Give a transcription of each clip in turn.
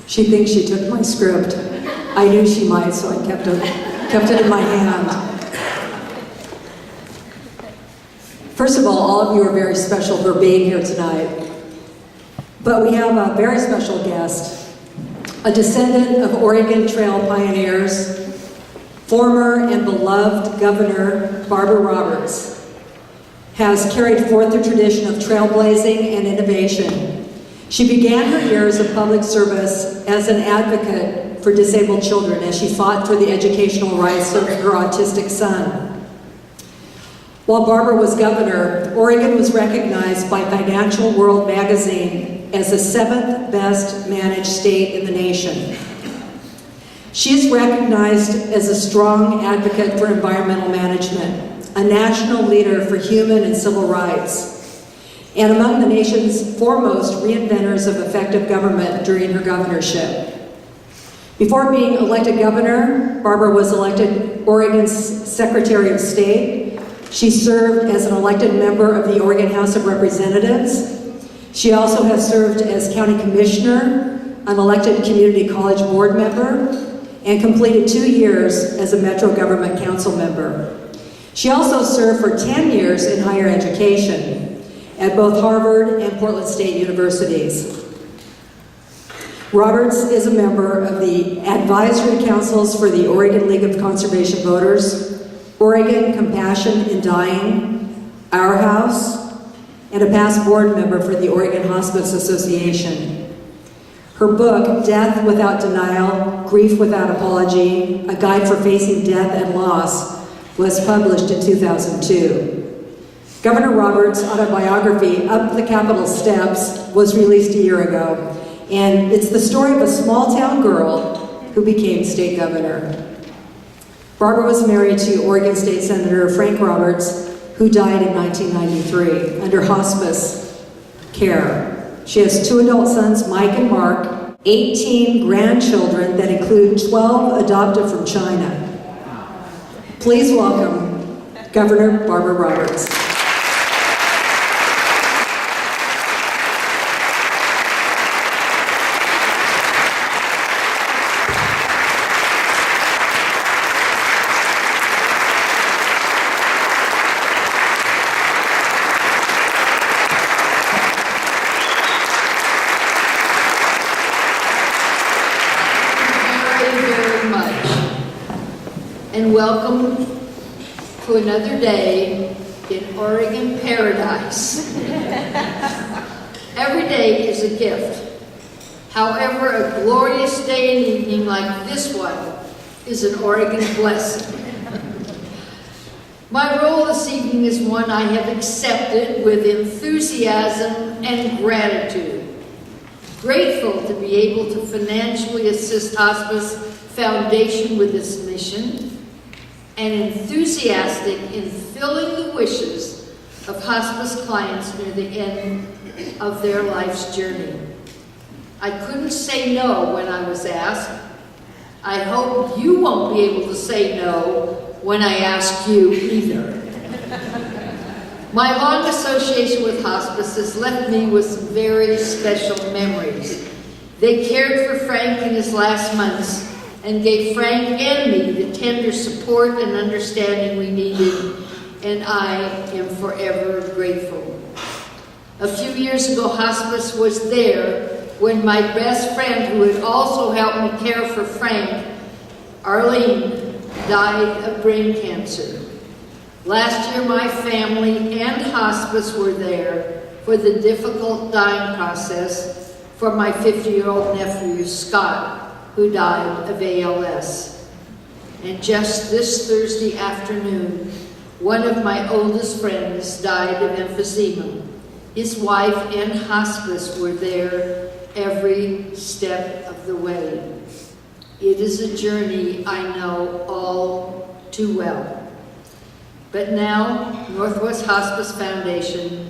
She thinks she took my script. I knew she might, so I kept it in my hand. First of all of you are very special for being here tonight. But we have a very special guest, a descendant of Oregon Trail pioneers, former and beloved Governor Barbara Roberts, has carried forth the tradition of trailblazing and innovation. She began her years of public service as an advocate for disabled children as she fought for the educational rights of her autistic son. While Barbara was governor, Oregon was recognized by Financial World magazine as the 7th best managed state in the nation. She is recognized as a strong advocate for environmental management, a national leader for human and civil rights, and among the nation's foremost reinventors of effective government during her governorship. Before being elected governor, Barbara was elected Oregon's Secretary of State. She served as an elected member of the Oregon House of Representatives. She also has served as county commissioner, an elected community college board member, and completed 2 years as a Metro Government Council member. She also served for 10 years in higher education at both Harvard and Portland State Universities. Roberts is a member of the advisory councils for the Oregon League of Conservation Voters, Oregon Compassion in Dying, Our House, and a past board member for the Oregon Hospice Association. Her book, Death Without Denial, Grief Without Apology, A Guide for Facing Death and Loss, was published in 2002. Governor Roberts' autobiography, Up the Capitol Steps, was released a year ago, and it's the story of a small-town girl who became state governor. Barbara was married to Oregon State Senator Frank Roberts, who died in 1993 under hospice care. She has 2 adult sons, Mike and Mark, 18 grandchildren that include 12 adopted from China. Please welcome Governor Barbara Roberts. And welcome to another day in Oregon paradise. Every day is a gift. However, a glorious day and evening like this one is an Oregon blessing. My role this evening is one I have accepted with enthusiasm and gratitude. Grateful to be able to financially assist Hospice Foundation with this mission, and enthusiastic in filling the wishes of hospice clients near the end of their life's journey. I couldn't say no when I was asked. I hope you won't be able to say no when I ask you either. My long association with hospice has left me with some very special memories. They cared for Frank in his last months and gave Frank and me the tender support and understanding we needed, and I am forever grateful. A few years ago, hospice was there when my best friend, who had also helped me care for Frank, Arlene, died of brain cancer. Last year, my family and hospice were there for the difficult dying process for my 50-year-old nephew, Scott, who died of ALS. And just this Thursday afternoon, one of my oldest friends died of emphysema. His wife and hospice were there every step of the way. It is a journey I know all too well. But now, Northwest Hospice Foundation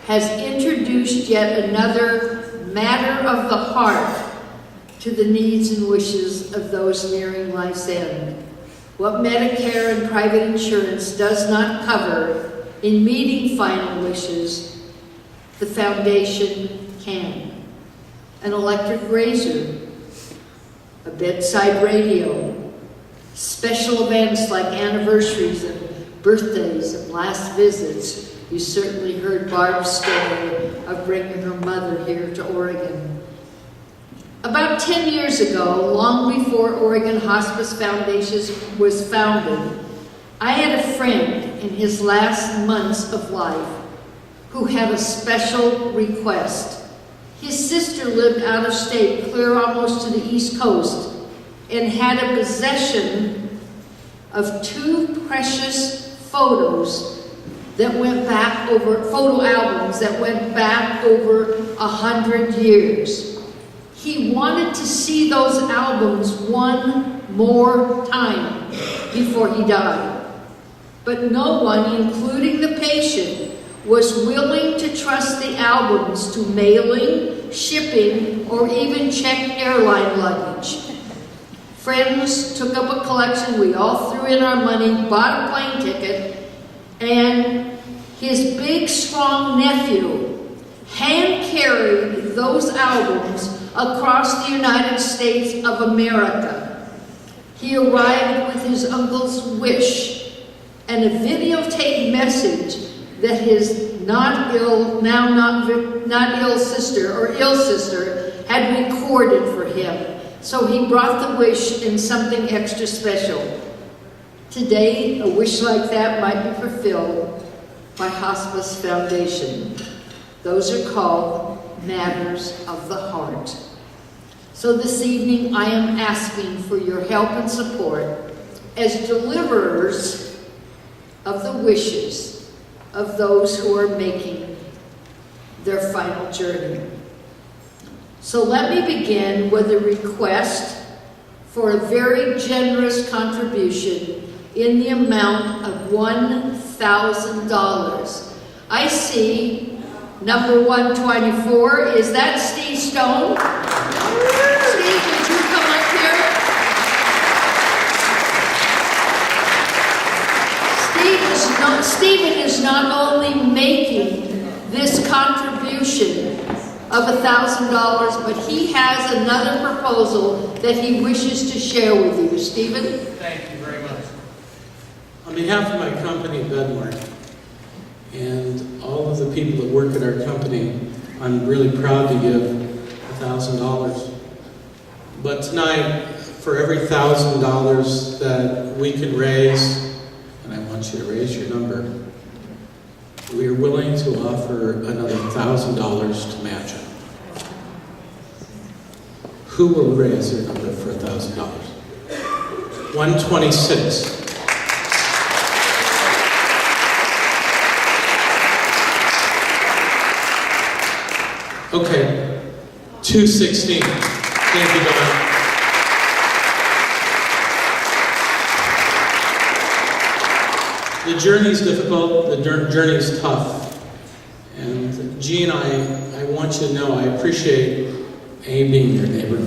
has introduced yet another matter of the heart to the needs and wishes of those nearing life's end. What Medicare and private insurance does not cover in meeting final wishes, the foundation can. An electric razor, a bedside radio, special events like anniversaries and birthdays and last visits. You certainly heard Barb's story of bringing her mother here to Oregon. About 10 years ago, long before Oregon Hospice Foundation was founded, I had a friend in his last months of life who had a special request. His sister lived out of state, clear almost to the East Coast, and had a possession of 2 precious photos that went back over, photo albums that went back over 100 years. He wanted to see those albums one more time before he died. But no one, including the patient, was willing to trust the albums to mailing, shipping, or even check airline luggage. Friends took up a collection, we all threw in our money, bought a plane ticket, and his big, strong nephew hand-carried those albums across the United States of America. He arrived with his uncle's wish and a videotape message that his not ill sister or ill sister had recorded for him. So he brought the wish in something extra special. Today, a wish like that might be fulfilled by Hospice Foundation. Those are called matters of the heart. So this evening, I am asking for your help and support as deliverers of the wishes of those who are making their final journey. So let me begin with a request for a very generous contribution in the amount of $1,000. I see number 124. Is that Steve Stone? Steve, would you come up here? Stephen is not only making this contribution of $1,000, but he has another proposal that he wishes to share with you. Stephen? Thank you very much. On behalf of my company, Bedmark, and all of the people that work at our company, I'm really proud to give $1,000. But tonight, for every $1,000 that we can raise, and I want you to raise your number, we are willing to offer another $1,000 to match it. Who will raise their number for $1,000? 126. Okay, 216. Thank you, Don. The journey's difficult, the journey's tough. And G and I want you to know I appreciate A, being your neighbor.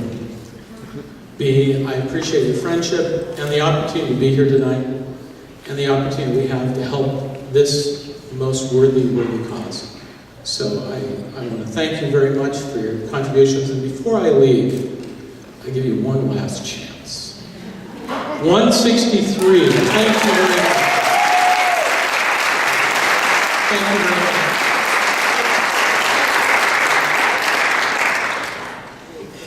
B, I appreciate your friendship and the opportunity to be here tonight and the opportunity we have to help this most worthy cause. So I want to thank you very much for your contributions. And before I leave, I give you one last chance. 163. Thank you very much. Thank you very much.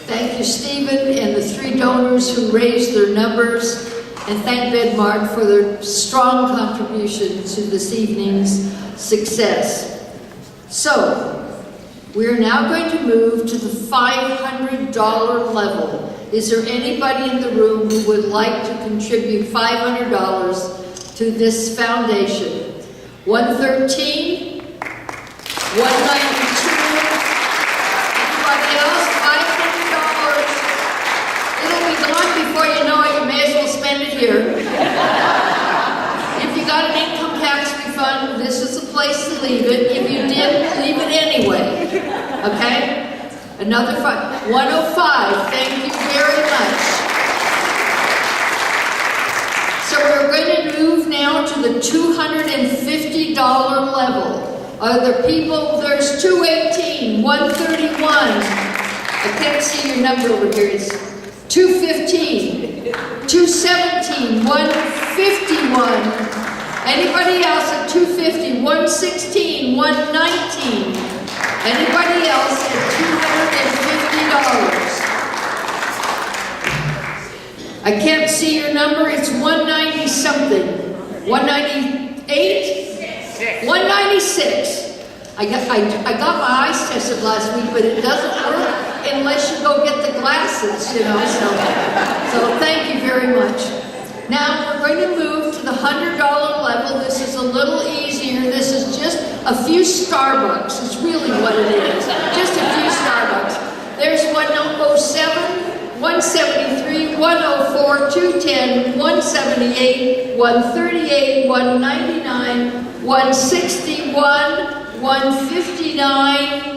Thank you, Stephen, and the 3 donors who raised their numbers, and thank Bedmark for their strong contribution to this evening's success. So, we're now going to move to the $500 level. Is there anybody in the room who would like to contribute $500 to this foundation? 113, 192, anybody else? $500. It'll be gone before you know it. You may as well spend it here. If you got an income tax refund, this is the place to leave it. If you didn't, leave it anyway. Okay? Another 105. Thank you very much. So we're going to move now to the $250 level. Other people, there's 218, 131. I can't see your number over here. It's 215, 217, 151. Anybody else at 250, 116, 119. Anybody else at $250? I can't see your number. It's 190 something. 198? 196. I got my eyes tested last week, but it doesn't work unless you go get the glasses, you know. So thank you very much. Now we're going to move to the $100 level. This is a little easier. This is just a few Starbucks. It's really what it is. Just a few Starbucks. There's 107, 173, 104, 210, 178, 138, 199, 161, 159,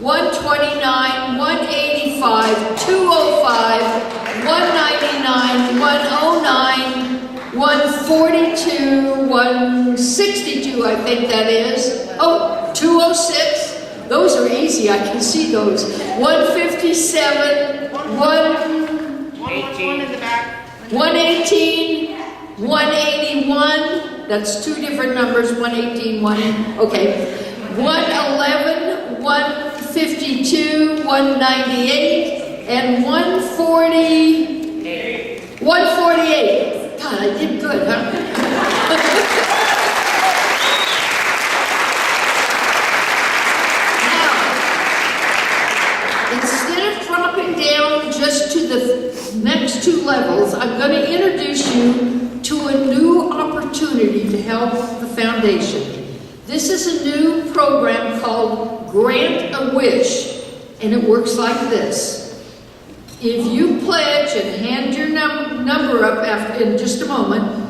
129, 185, 205, 199, 109, 142, 162, I think that is. Oh, 206. Those are easy, I can see those. 157, 118 in the back. 118, 181. That's two different numbers, 118, okay. 111, 152, 198, and 148. 148. God, I did good, huh? Now, instead of dropping down just to the next two levels, I'm going to introduce you to a new opportunity to help the foundation. This is a new program called Grant a Wish, and it works like this. If you pledge, and hand your number up in just a moment,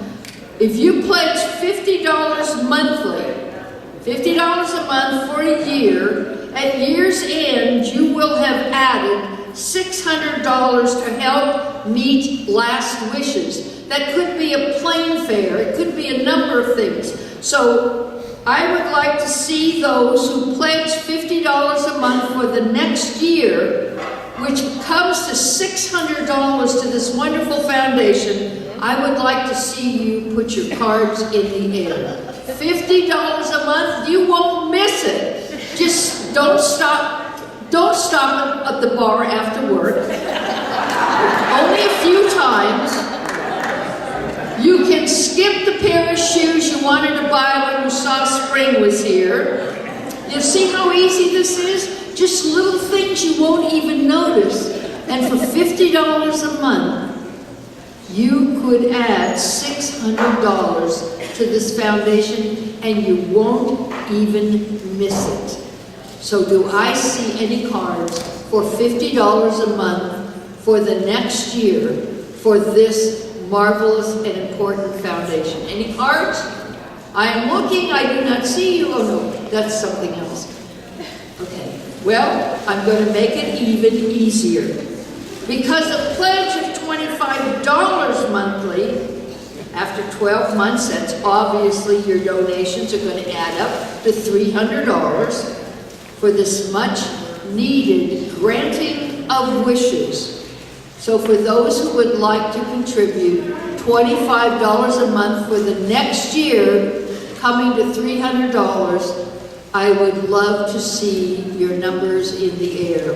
if you pledge $50 monthly, $50 a month for a year, at year's end, you will have added $600 to help meet last wishes. That could be a plane fare, it could be a number of things. So I would like to see those who pledge $50 a month for the next year, which comes to $600 to this wonderful foundation. I would like to see you put your cards in the air. $50 a month, you won't miss it. Just don't stop at the bar after work. Only a few times. You can skip the pair of shoes you wanted to buy when you saw spring was here. You see how easy this is? Just little things you won't even notice. And for $50 a month, you could add $600 to this foundation and you won't even miss it. So do I see any cards for $50 a month for the next year for this marvelous and important foundation? Any cards? I am looking, I do not see you. Oh no, that's something else. Okay, well, I'm going to make it even easier. Because a pledge of $25 monthly, after 12 months, that's obviously your donations are going to add up to $300 for this much needed granting of wishes. So for those who would like to contribute $25 a month for the next year, coming to $300, I would love to see your numbers in the air.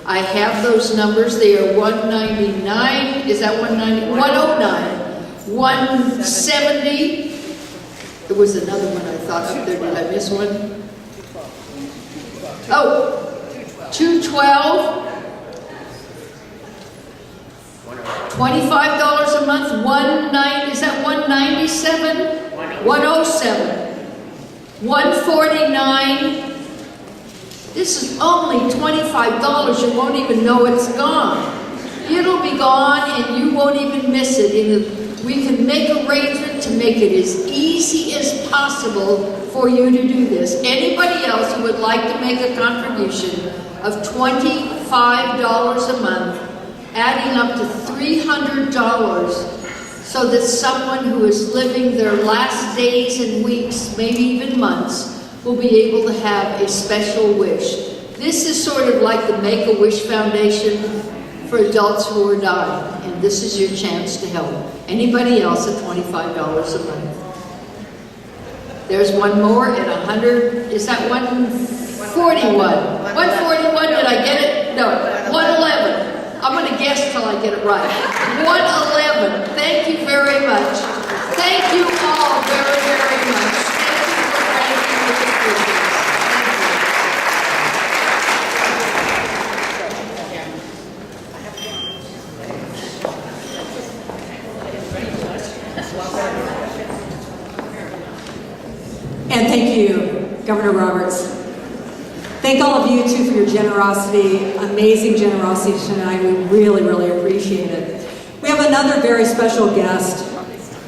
I have those numbers. They are 199. Is that 190? 109. 170. There was another one I thought up there. Did I miss one? Oh, 212. $25 a month, is that 197? 107. 149. This is only $25. You won't even know it's gone. It'll be gone and you won't even miss it. We can make arrangements to make it as easy as possible for you to do this. Anybody else who would like to make a contribution of $25 a month, adding up to $300, so that someone who is living their last days and weeks, maybe even months, will be able to have a special wish. This is sort of like the Make-A-Wish Foundation. for adults who are dying, and this is your chance to help. Anybody else at $25 a month. There's one more at 100, is that 141? 141, did I get it? No, 111. I'm going to guess till I get it right. 111. Thank you very much. Thank you all very, very much. Thank you for ranking with the students. And thank you, Governor Roberts. Thank all of you too for your generosity, amazing generosity tonight. We really, really appreciate it. We have another very special guest.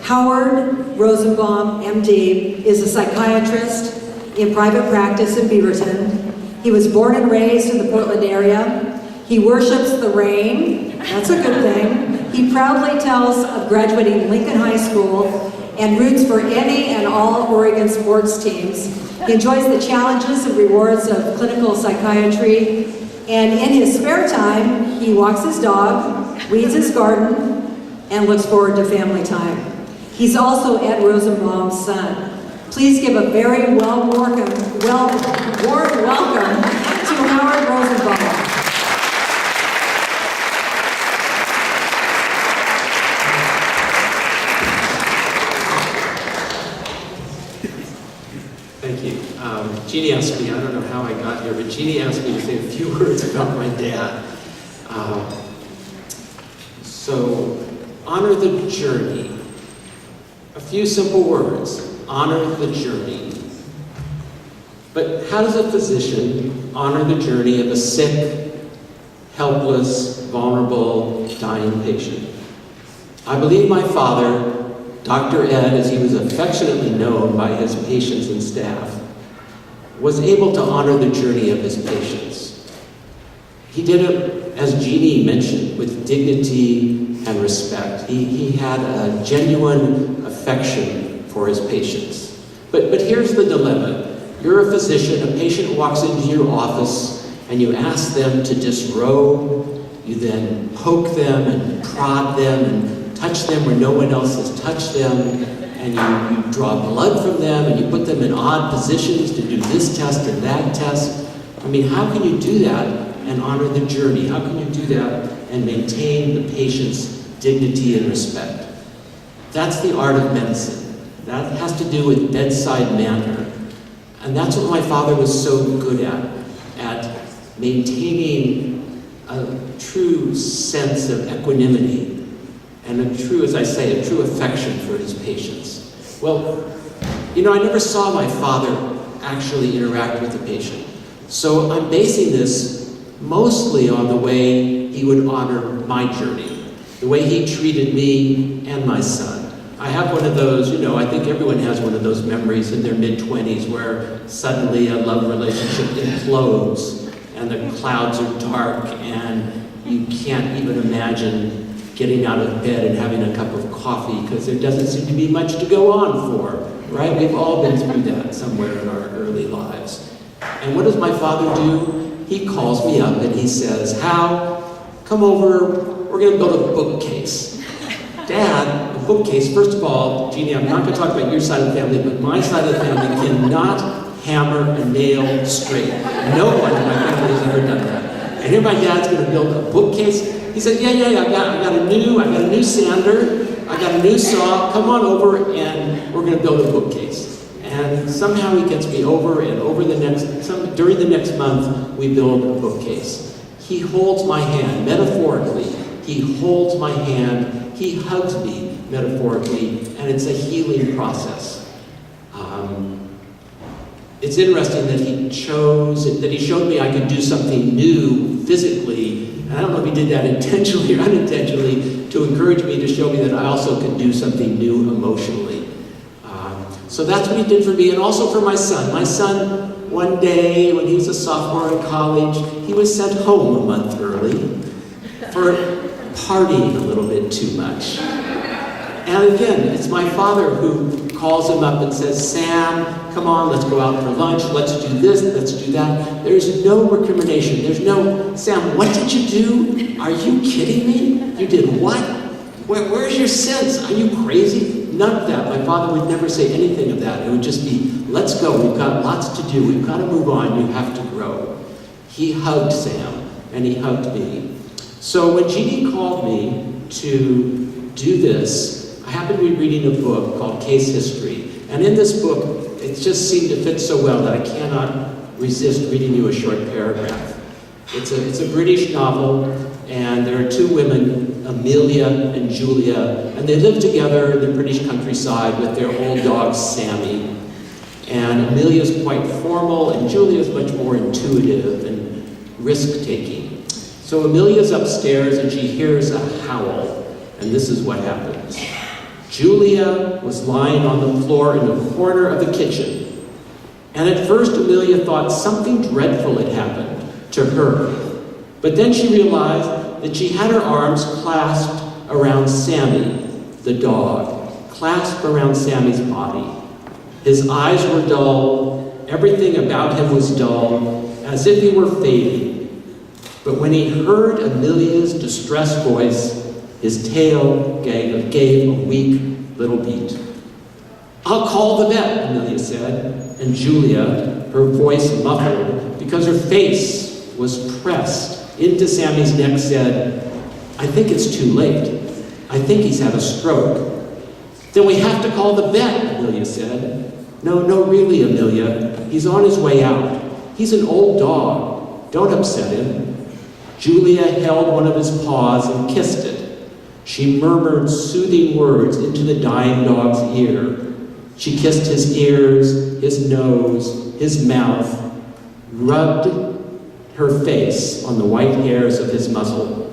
Howard Rosenbaum, MD, is a psychiatrist in private practice in Beaverton. He was born and raised in the Portland area. He worships the rain. That's a good thing. He proudly tells of graduating Lincoln High School and roots for any and all Oregon sports teams. He enjoys the challenges and rewards of clinical psychiatry, and in his spare time, he walks his dog, weeds his garden, and looks forward to family time. He's also Ed Rosenbaum's son. Please give a very warm welcome to Howard Rosenbaum. Thank you. Jeannie asked me, I don't know how I got here, but Jeannie asked me to say a few words about my dad. So, honor the journey. A few simple words. Honor the journey. But how does a physician honor the journey of a sick, helpless, vulnerable, dying patient? I believe my father, Dr. Ed, as he was affectionately known by his patients and staff, was able to honor the journey of his patients. He did it, as Jeannie mentioned, with dignity and respect. He had a genuine affection for his patients. But here's the dilemma. You're a physician, a patient walks into your office, and you ask them to disrobe. You then poke them and prod them and touch them where no one else has touched them, and you draw blood from them, and you put them in odd positions to do this test and that test. I mean, how can you do that and honor the journey? How can you do that and maintain the patient's dignity and respect? That's the art of medicine. That has to do with bedside manner. And that's what my father was so good at maintaining a true sense of equanimity and a true, as I say, a true affection for his patients. Well, you know, I never saw my father actually interact with the patient. So I'm basing this mostly on the way he would honor my journey, the way he treated me and my son. I have one of those, you know, I think everyone has one of those memories in their mid-20s where suddenly a love relationship implodes and the clouds are dark and you can't even imagine getting out of bed and having a cup of coffee because there doesn't seem to be much to go on for, right? We've all been through that somewhere in our early lives. And what does my father do? He calls me up and he says, Hal, come over, we're going to build a bookcase. Dad, a bookcase, first of all, Jeannie, I'm not going to talk about your side of the family, but my side of the family cannot hammer a nail straight. No one in my family has ever done that. And here my dad's going to build a bookcase. He said, yeah, I got a new sander, I got a new saw, come on over and we're going to build a bookcase. And somehow he gets me over, and during the next month, we build a bookcase. He holds my hand, metaphorically. He holds my hand, he hugs me, metaphorically, and it's a healing process. It's interesting that he showed me I could do something new physically, and I don't know if he did that intentionally or unintentionally, to encourage me, to show me that I also could do something new emotionally. So that's what he did for me, and also for my son. My son, one day, when he was a sophomore in college, he was sent home a month early for partying a little bit too much. And again, it's my father who calls him up and says, Sam, come on, let's go out for lunch, let's do this, let's do that. There's no recrimination. There's no, Sam, what did you do? Are you kidding me? You did what? Where's your sense? Are you crazy? None of that. My father would never say anything of that. It would just be, let's go, we've got lots to do, we've got to move on, you have to grow. He hugged Sam, and he hugged me. So when Jeannie called me to do this, I happened to be reading a book called Case History. And in this book, it just seemed to fit so well that I cannot resist reading you a short paragraph. It's a British novel, and there are two women, Amelia and Julia, and they live together in the British countryside with their old dog, Sammy. And Amelia's quite formal, and Julia's much more intuitive and risk-taking. So Amelia's upstairs, and she hears a howl, and this is what happens. Julia was lying on the floor in the corner of the kitchen. And at first, Amelia thought something dreadful had happened to her. But then she realized that she had her arms clasped around Sammy, the dog, clasped around Sammy's body. His eyes were dull, everything about him was dull, as if he were fading. But when he heard Amelia's distressed voice, his tail gave a weak little beat. "I'll call the vet," Amelia said, and Julia, her voice muffled because her face was pressed into Sammy's neck, said, "I think it's too late. I think he's had a stroke." "Then we have to call the vet," Amelia said. No, really, Amelia. He's on his way out. He's an old dog. Don't upset him." Julia held one of his paws and kissed it. She murmured soothing words into the dying dog's ear. She kissed his ears, his nose, his mouth, rubbed her face on the white hairs of his muzzle.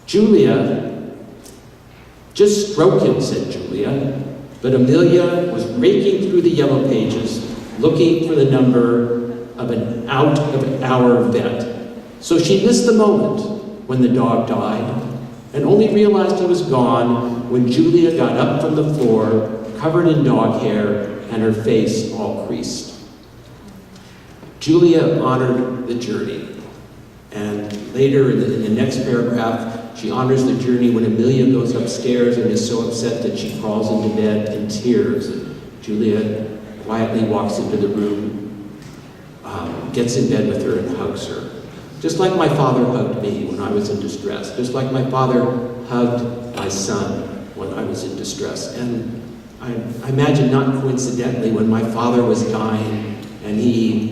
"Julia, just stroke him," said Julia. But Amelia was raking through the yellow pages, looking for the number of an out-of-hour vet. So she missed the moment when the dog died, and only realized he was gone when Julia got up from the floor, covered in dog hair, and her face all creased. Julia honored the journey. And later in the next paragraph, she honors the journey when Amelia goes upstairs and is so upset that she crawls into bed in tears. And Julia quietly walks into the room, gets in bed with her and hugs her. Just like my father hugged me when I was in distress. Just like my father hugged my son when I was in distress. And I imagine not coincidentally when my father was dying and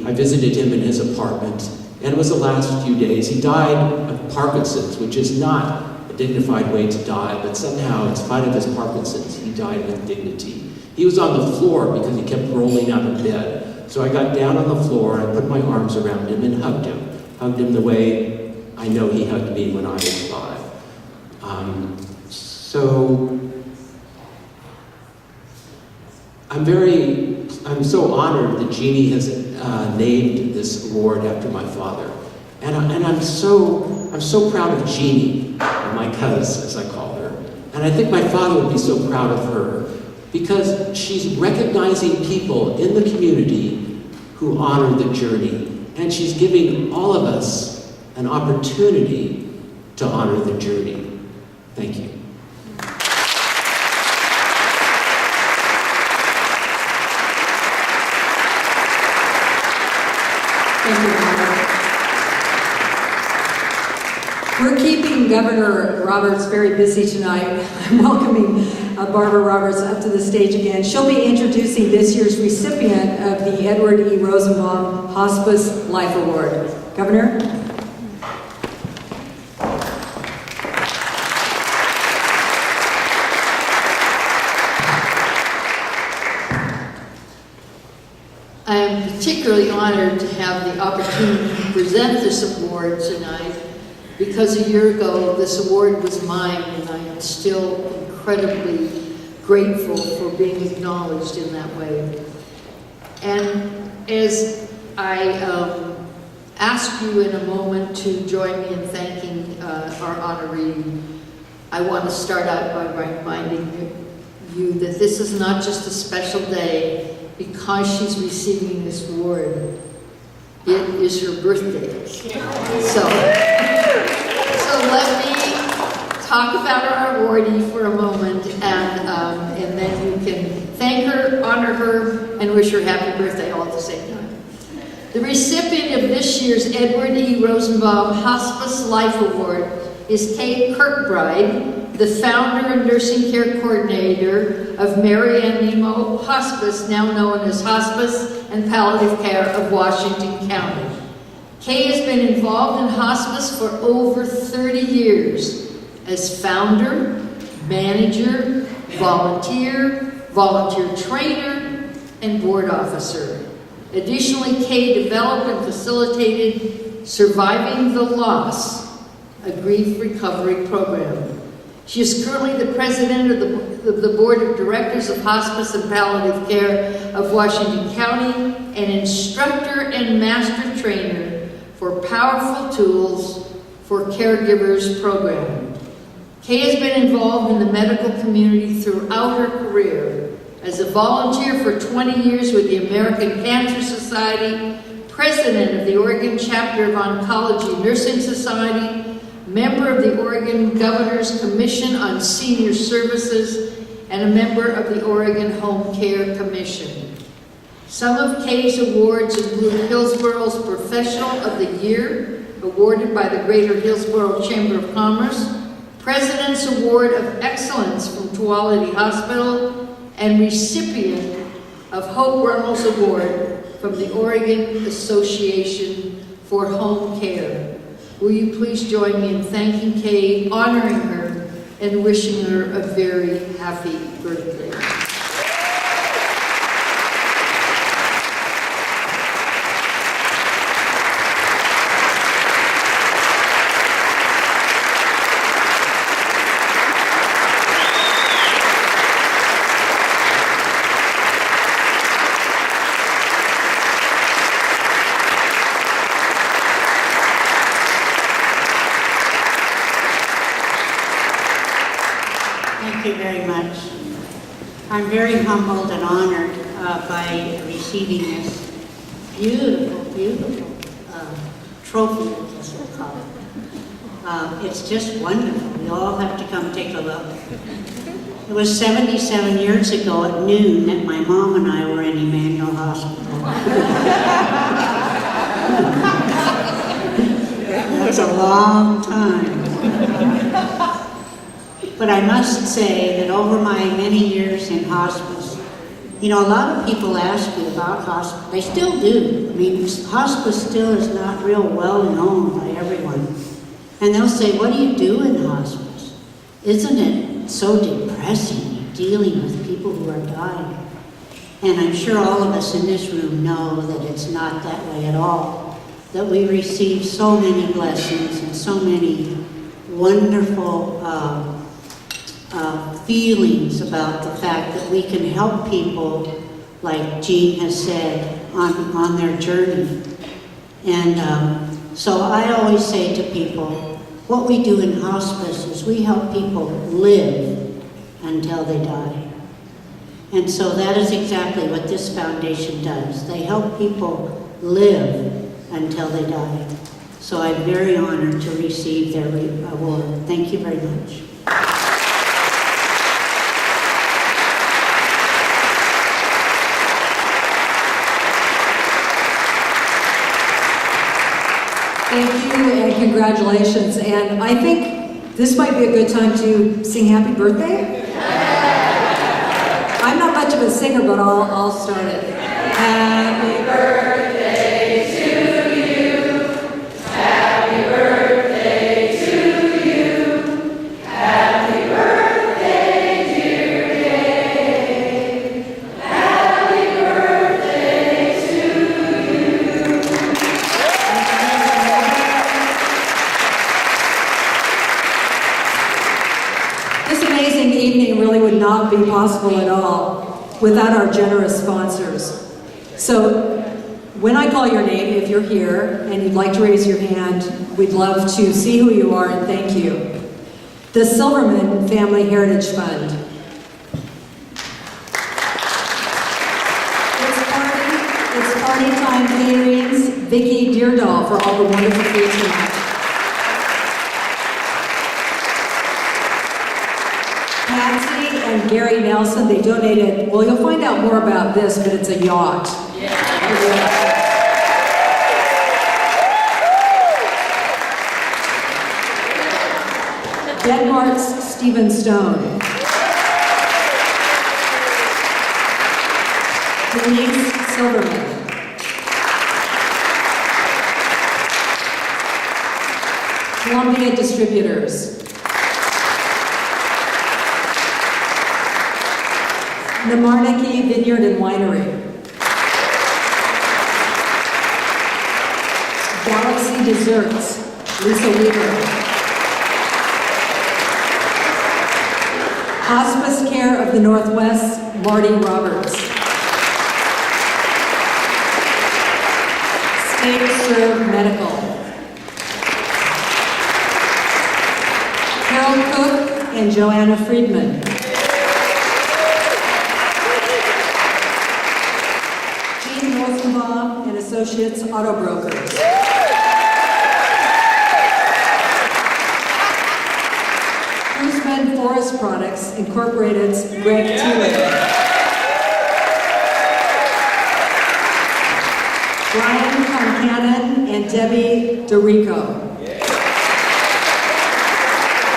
I visited him in his apartment, and it was the last few days. He died of Parkinson's, which is not a dignified way to die, but somehow in spite of his Parkinson's, he died with dignity. He was on the floor because he kept rolling out of bed. So I got down on the floor and I put my arms around him and hugged him. Hugged him the way I know he hugged me when I was 5. So I'm so honored that Jeannie has named this award after my father. And I'm so proud of Jeannie, or my cuz, as I call her. And I think my father would be so proud of her because she's recognizing people in the community who honor the journey. And she's giving all of us an opportunity to honor the journey. Thank you. Thank you, Robert. We're keeping Governor Roberts very busy tonight. I'm welcoming Barbara Roberts up to the stage again. She'll be introducing this year's recipient of the Edward E. Rosenbaum Hospice Life Award. Governor? I am particularly honored to have the opportunity to present this award tonight because a year ago this award was mine, and I am still incredibly grateful for being acknowledged in that way. And as I ask you in a moment to join me in thanking our honoree, I want to start out by reminding you that this is not just a special day, because she's receiving this award. It is her birthday. So let me talk about our awardee for a moment, and then you can thank her, honor her, and wish her happy birthday all at the same time. The recipient of this year's Edward E. Rosenbaum Hospice Life Award is Kate Kirkbride, the founder and nursing care coordinator of Mary Ann Nemo Hospice, now known as Hospice and Palliative Care of Washington County. Kay has been involved in hospice for over 30 years as founder, manager, volunteer trainer, and board officer. Additionally, Kay developed and facilitated Surviving the Loss, a grief recovery program. She is currently the president of the Board of Directors of Hospice and Palliative Care of Washington County, an instructor and master trainer for Powerful Tools for Caregivers program. Kay has been involved in the medical community throughout her career as a volunteer for 20 years with the American Cancer Society, president of the Oregon Chapter of Oncology Nursing Society, member of the Oregon Governor's Commission on Senior Services, and a member of the Oregon Home Care Commission. Some of Kay's awards include Hillsboro's Professional of the Year, awarded by the Greater Hillsboro Chamber of Commerce, President's Award of Excellence from Tuolumne Hospital, and recipient of Hope Runnels Award from the Oregon Association for Home Care. Will you please join me in thanking Kay, honoring her, and wishing her a very happy birthday. Thank you very much. I'm very humbled and honored by receiving this beautiful trophy, I guess we'll call it. It's just wonderful. You all have to come take a look. It was 77 years ago at noon that my mom and I were in Emmanuel Hospital. That's a long time. But I must say that over my many years in hospice, you know, a lot of people ask you about hospice. They still do. I mean, hospice still is not real well known by everyone. And they'll say, what do you do in hospice? Isn't it so depressing dealing with people who are dying? And I'm sure all of us in this room know that it's not that way at all. That we receive so many blessings and so many wonderful feelings about the fact that we can help people, like Jean has said, on their journey. And so I always say to people, what we do in hospice is we help people live until they die. And so that is exactly what this foundation does. They help people live until they die. So I'm very honored to receive their award. Thank you very much. Thank you and congratulations. And I think this might be a good time to sing happy birthday. I'm not much of a singer, but I'll start it. Happy birthday to you. Happy birthday to you. Happy birthday, dear Kay. Happy birthday to you. This amazing evening really would not be possible at all without our generous sponsors. So when I call your name, if you're here and you'd like to raise your hand, we'd love to see who you are and thank you. The Silverman Family Heritage Fund. Wine Caterings, Vicki Deardahl for all the wonderful food tonight. Patsy and Gary Nelson, they donated, well, you'll find out more about this, but it's a yacht. Denmark's Stephen Stone. Denise Silverman. Columbia Distributors. Namarnaki Vineyard and Winery. Galaxy Desserts, Lisa Weaver. Hospice Care of the Northwest, Marty Roberts. State Serve Medical. Carol Cook and Joanna Friedman. Jean Rosenbaum and Associates Auto Brokers. Cruiseman Forest Products Incorporated's Greg Teeler. Brian Concannon and Debbie DeRico.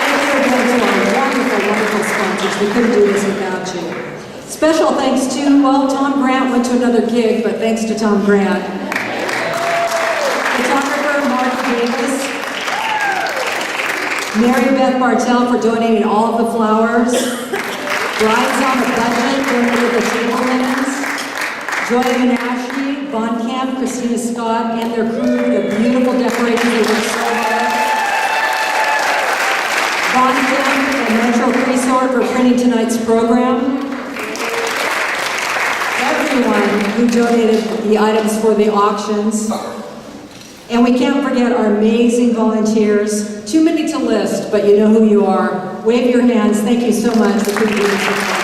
Thank you again to our wonderful, wonderful sponsors. We couldn't do this without you. Special thanks to, well, Tom Grant went to another gig, but thanks to Tom Grant. Photographer Mark Davis. Mary Beth Bartell for donating all of the flowers. Brides on a Budget donated the table linens. Joy Menashe, Von Camp, Christina Scott, and their crew, the beautiful decorations, they worked so hard. Von Camp and Metro Resort for printing tonight's program. Everyone who donated the items for the auctions. And we can't forget our amazing volunteers. Too many to list, but you know who you are. Wave your hands. Thank you so much for being here.